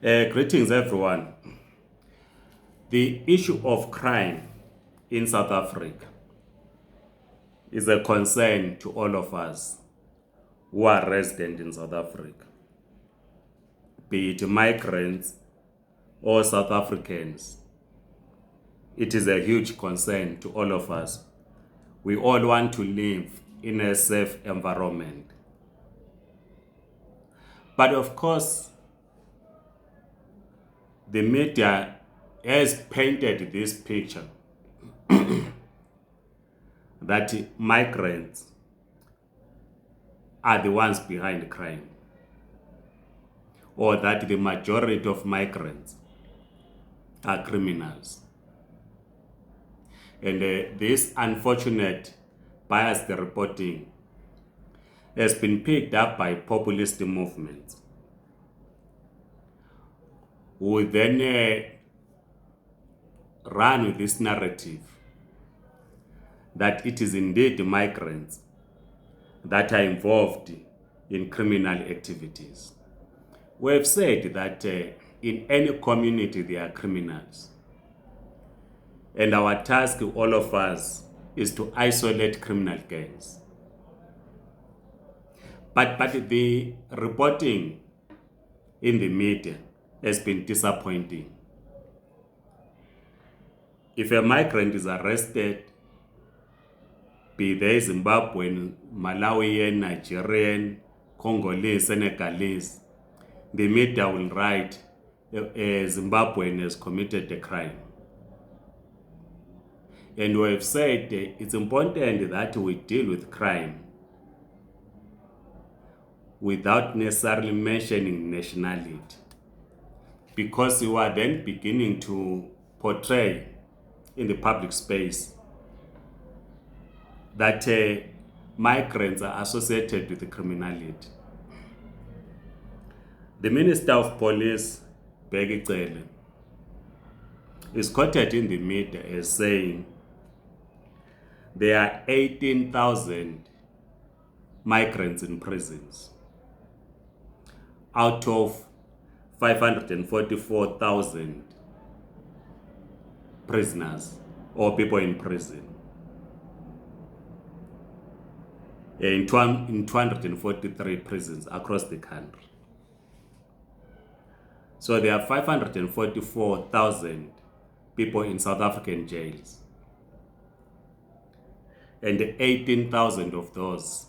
Greetings, everyone. The issue of crime in South Africa is a concern to all of us who are resident in South Africa, be it migrants or South Africans. It is a huge concern to all of us. We all want to live in a safe environment. But of course, the media has painted this picture that migrants are the ones behind crime, or that the majority of migrants are criminals. And this unfortunate biased reporting has been picked up by populist movements, who then run with this narrative that it is indeed migrants that are involved in criminal activities. We have said that in any community there are criminals. And our task, all of us, is to isolate criminal gangs. But the reporting in the media has been disappointing. If a migrant is arrested, be they Zimbabwean, Malawian, Nigerian, Congolese, Senegalese, the media will write a Zimbabwean has committed a crime. And we have said it's important that we deal with crime without necessarily mentioning nationality, because you are then beginning to portray in the public space that migrants are associated with the criminality. The Minister of Police, Begicele, is quoted in the media as saying there are 18,000 migrants in prisons out of 544,000 prisoners or people in prison in 243 prisons across the country. So there are 544,000 people in South African jails, and 18,000 of those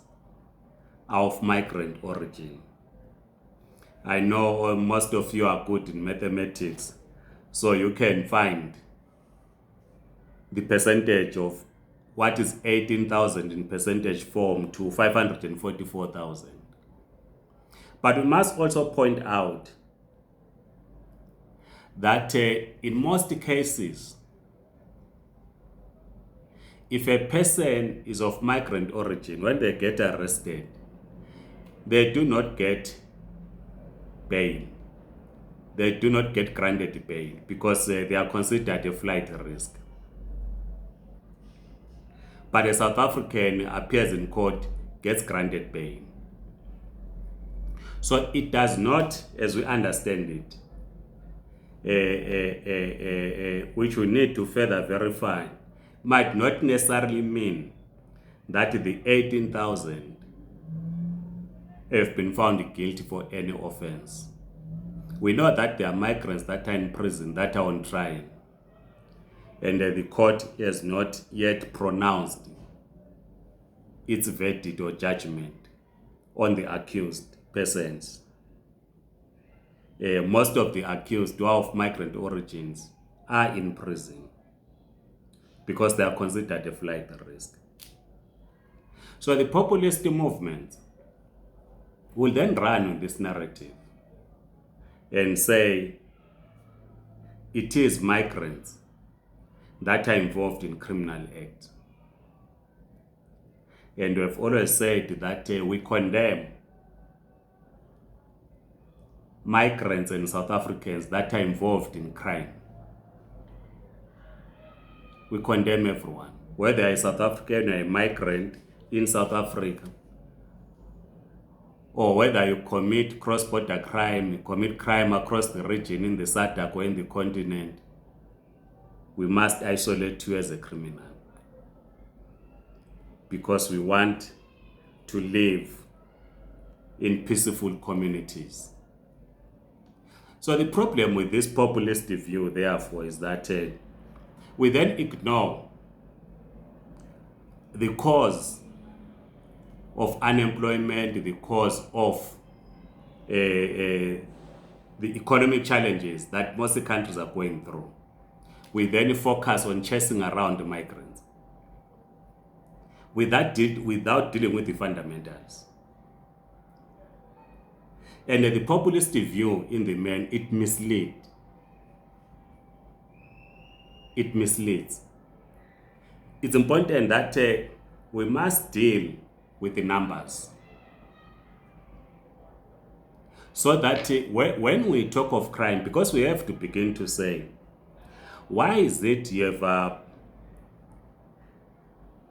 are of migrant origin. I know most of you are good in mathematics, so you can find the percentage of what is 18,000 in percentage form to 544,000. But we must also point out that in most cases, if a person is of migrant origin, when they get arrested, they do not get bail. They do not get granted bail because they are considered a flight risk. But a South African appears in court, gets granted bail. So it does not, as we understand it, which we need to further verify, might not necessarily mean that the 18,000 have been found guilty for any offense. We know that there are migrants that are in prison, that are on trial, and the court has not yet pronounced its verdict or judgment on the accused persons. Most of the accused who are of migrant origins are in prison because they are considered a flight risk. So the populist movement will then run with this narrative and say it is migrants that are involved in criminal acts. And we have always said that we condemn migrants and South Africans that are involved in crime. We condemn everyone, whether a South African or a migrant in South Africa, or whether you commit cross-border crime, you commit crime across the region in the SADC or in the continent, we must isolate you as a criminal because we want to live in peaceful communities. So the problem with this populist view, therefore, is that we then ignore the cause of unemployment, the cause of the economic challenges that most countries are going through. We then focus on chasing around the migrants without dealing with the fundamentals. And the populist view in the main, it misleads. It misleads. It's important that we must deal with the numbers. So that when we talk of crime, because we have to begin to say, why is it you have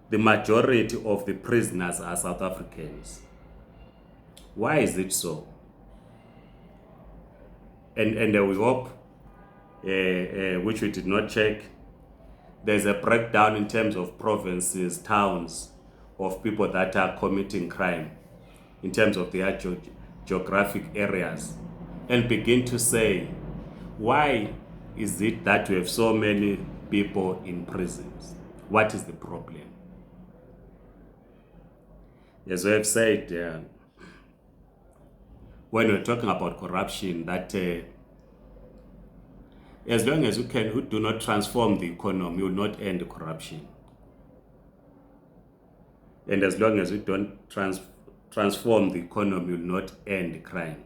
the majority of the prisoners are South Africans? Why is it so? And we hope, which we did not check, there's a breakdown in terms of provinces, towns, of people that are committing crime in terms of their geographic areas, and begin to say, why is it that we have so many people in prisons? What is the problem? As we have said, when we're talking about corruption, that as long as we do not transform the economy, we will not end corruption. And as long as we don't transform the economy, we will not end crime.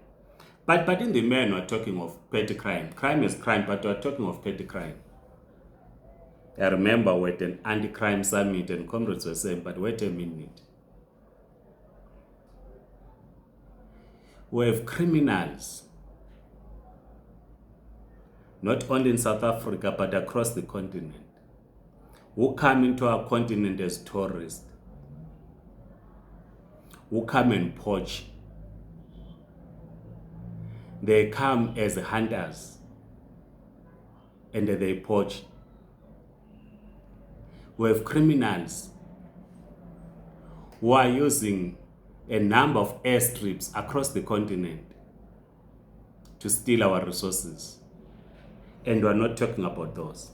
But in the main, we're talking of petty crime. Crime is crime, but we're talking of petty crime. I remember we at an anti-crime summit and comrades were saying, but wait a minute. We have criminals, not only in South Africa, but across the continent, who come into our continent as tourists, who come and poach. They come as hunters and they poach. We have criminals who are using a number of airstrips across the continent to steal our resources. And we're not talking about those.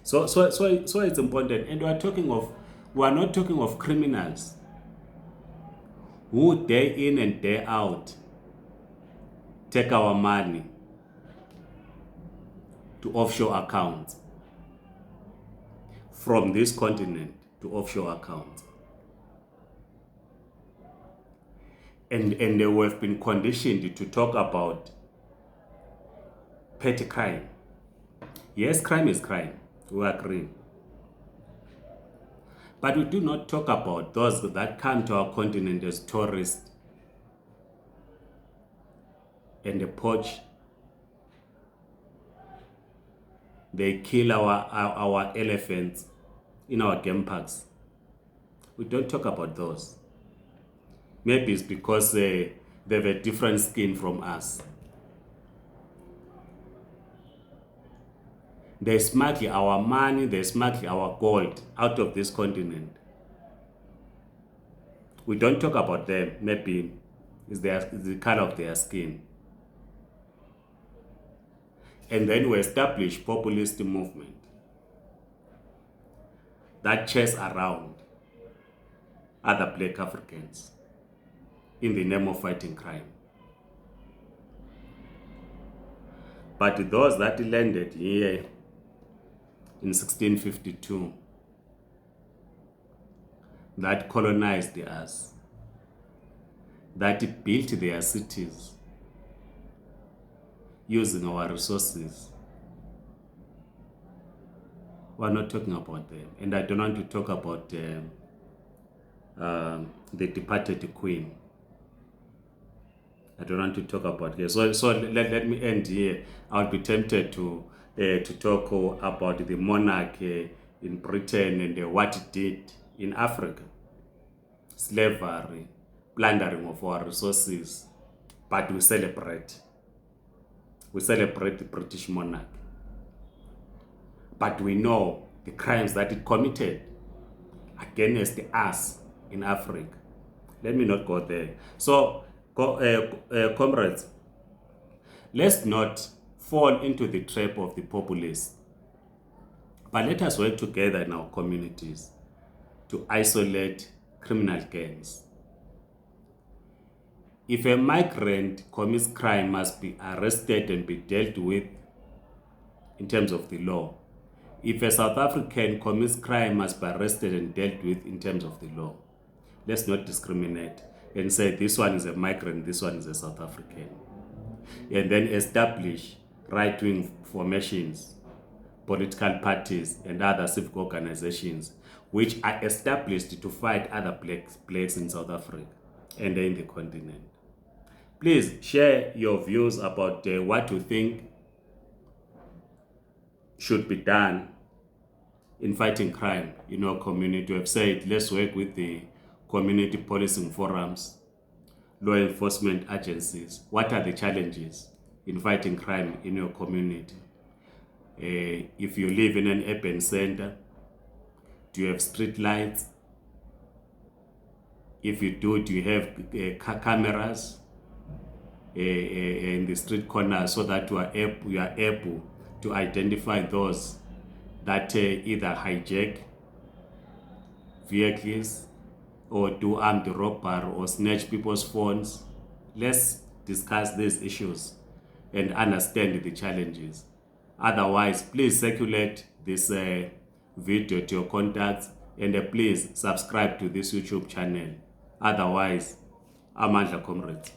So it's important. And we're not talking of criminals who day in and day out take our money to offshore accounts, from this continent to offshore accounts. And we have been conditioned to talk about petty crime. Yes, crime is crime, we agree. But we do not talk about those that come to our continent as tourists and they poach. They kill our elephants in our game parks. We don't talk about those. Maybe it's because they have a different skin from us. They smuggle our money, they smuggle our gold out of this continent. We don't talk about them. Maybe it's the color of their skin. And then we establish populist movement that chase around other black Africans in the name of fighting crime. But those that landed here in 1652, that colonized us, that built their cities using our resources, we're not talking about them. And I don't want to talk about the departed queen. I don't want to talk about here. So let me end here. I'll be tempted to talk about the monarch in Britain and what it did in Africa. slavery, plundering of our resources, but we celebrate. We celebrate the British monarch. But we know the crimes that it committed against us in Africa. Let me not go there. So, comrades, let's not fall into the trap of the populists, but let us work together in our communities to isolate criminal gangs. If a migrant commits crime, must be arrested and be dealt with in terms of the law. If a South African commits crime, must be arrested and dealt with in terms of the law. Let's not discriminate and say this one is a migrant, this one is a South African. And then establish right-wing formations, political parties, and other civic organizations which are established to fight other blacks in South Africa and in the continent. Please share your views about what you think should be done in fighting crime in your community. We have said, let's work with the community policing forums, law enforcement agencies. What are the challenges in fighting crime in your community? If you live in an urban center, do you have street lights? If you do you have cameras in the street corners so that you are able to identify those that either hijack vehicles or do armed robbery or snatch people's phones? Let's discuss these issues and understand the challenges. Otherwise, please circulate this video to your contacts, and please subscribe to this YouTube channel. Otherwise, Amandla comrades.